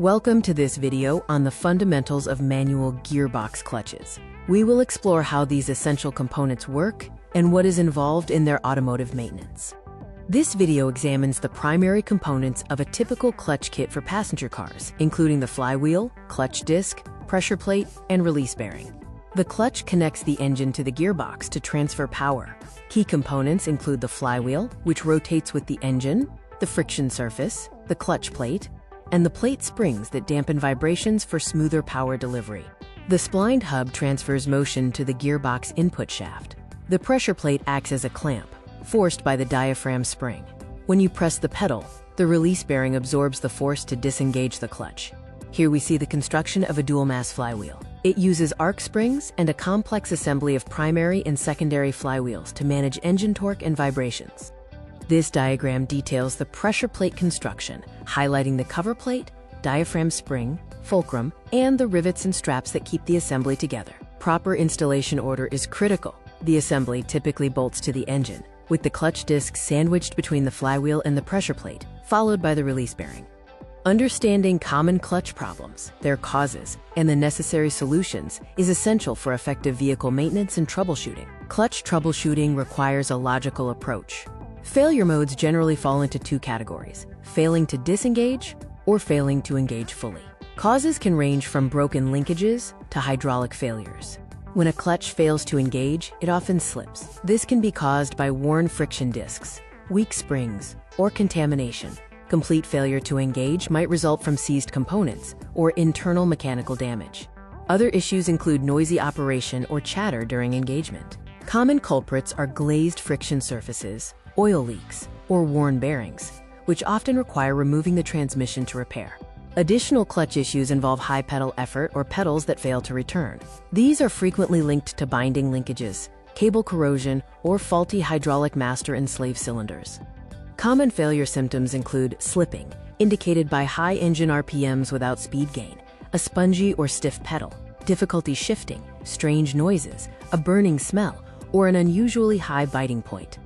Welcome to this video on the fundamentals of manual gearbox clutches. We will explore how these essential components work and what is involved in their automotive maintenance. This video examines the primary components of a typical clutch kit for passenger cars, including the flywheel, clutch disc, pressure plate, and release bearing. The clutch connects the engine to the gearbox to transfer power. Key components include the flywheel, which rotates with the engine, the friction surface, the clutch plate, and the plate springs that dampen vibrations for smoother power delivery. The splined hub transfers motion to the gearbox input shaft. The pressure plate acts as a clamp, forced by the diaphragm spring. When you press the pedal, the release bearing absorbs the force to disengage the clutch. Here we see the construction of a dual-mass flywheel. It uses arc springs and a complex assembly of primary and secondary flywheels to manage engine torque and vibrations. This diagram details the pressure plate construction, highlighting the cover plate, diaphragm spring, fulcrum, and the rivets and straps that keep the assembly together. Proper installation order is critical. The assembly typically bolts to the engine, with the clutch disc sandwiched between the flywheel and the pressure plate, followed by the release bearing. Understanding common clutch problems, their causes, and the necessary solutions is essential for effective vehicle maintenance and troubleshooting. Clutch troubleshooting requires a logical approach. Failure modes generally fall into two categories: failing to disengage or failing to engage fully. Causes can range from broken linkages to hydraulic failures. When a clutch fails to engage, it often slips. This can be caused by worn friction discs, weak springs, or contamination. Complete failure to engage might result from seized components or internal mechanical damage. Other issues include noisy operation or chatter during engagement. Common culprits are glazed friction surfaces, oil leaks, or worn bearings, which often require removing the transmission to repair. Additional clutch issues involve high pedal effort or pedals that fail to return. These are frequently linked to binding linkages, cable corrosion, or faulty hydraulic master and slave cylinders. Common failure symptoms include slipping, indicated by high engine RPMs without speed gain, a spongy or stiff pedal, difficulty shifting, strange noises, a burning smell, or an unusually high biting point.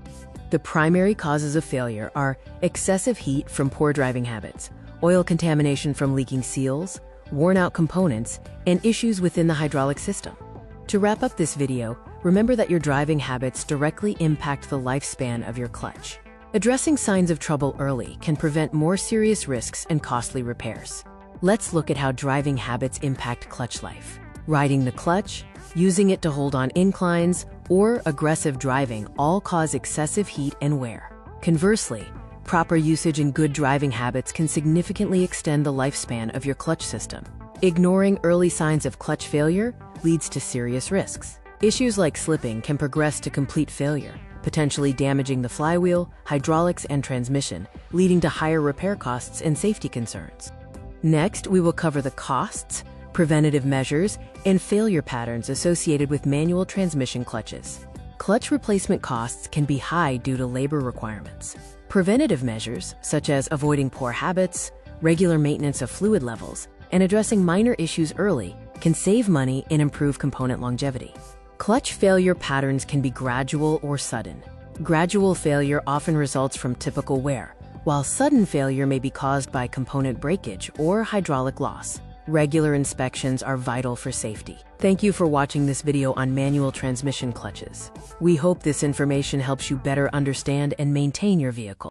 The primary causes of failure are excessive heat from poor driving habits, oil contamination from leaking seals, worn-out components, and issues within the hydraulic system. To wrap up this video, remember that your driving habits directly impact the lifespan of your clutch. Addressing signs of trouble early can prevent more serious risks and costly repairs. Let's look at how driving habits impact clutch life. Riding the clutch, using it to hold on inclines, or aggressive driving all cause excessive heat and wear. Conversely, proper usage and good driving habits can significantly extend the lifespan of your clutch system. Ignoring early signs of clutch failure leads to serious risks. Issues like slipping can progress to complete failure, potentially damaging the flywheel, hydraulics, and transmission, leading to higher repair costs and safety concerns. Next, we will cover the costs, preventative measures, and failure patterns associated with manual transmission clutches. Clutch replacement costs can be high due to labor requirements. Preventative measures, such as avoiding poor habits, regular maintenance of fluid levels, and addressing minor issues early, can save money and improve component longevity. Clutch failure patterns can be gradual or sudden. Gradual failure often results from typical wear, while sudden failure may be caused by component breakage or hydraulic loss. Regular inspections are vital for safety. Thank you for watching this video on manual transmission clutches. We hope this information helps you better understand and maintain your vehicle.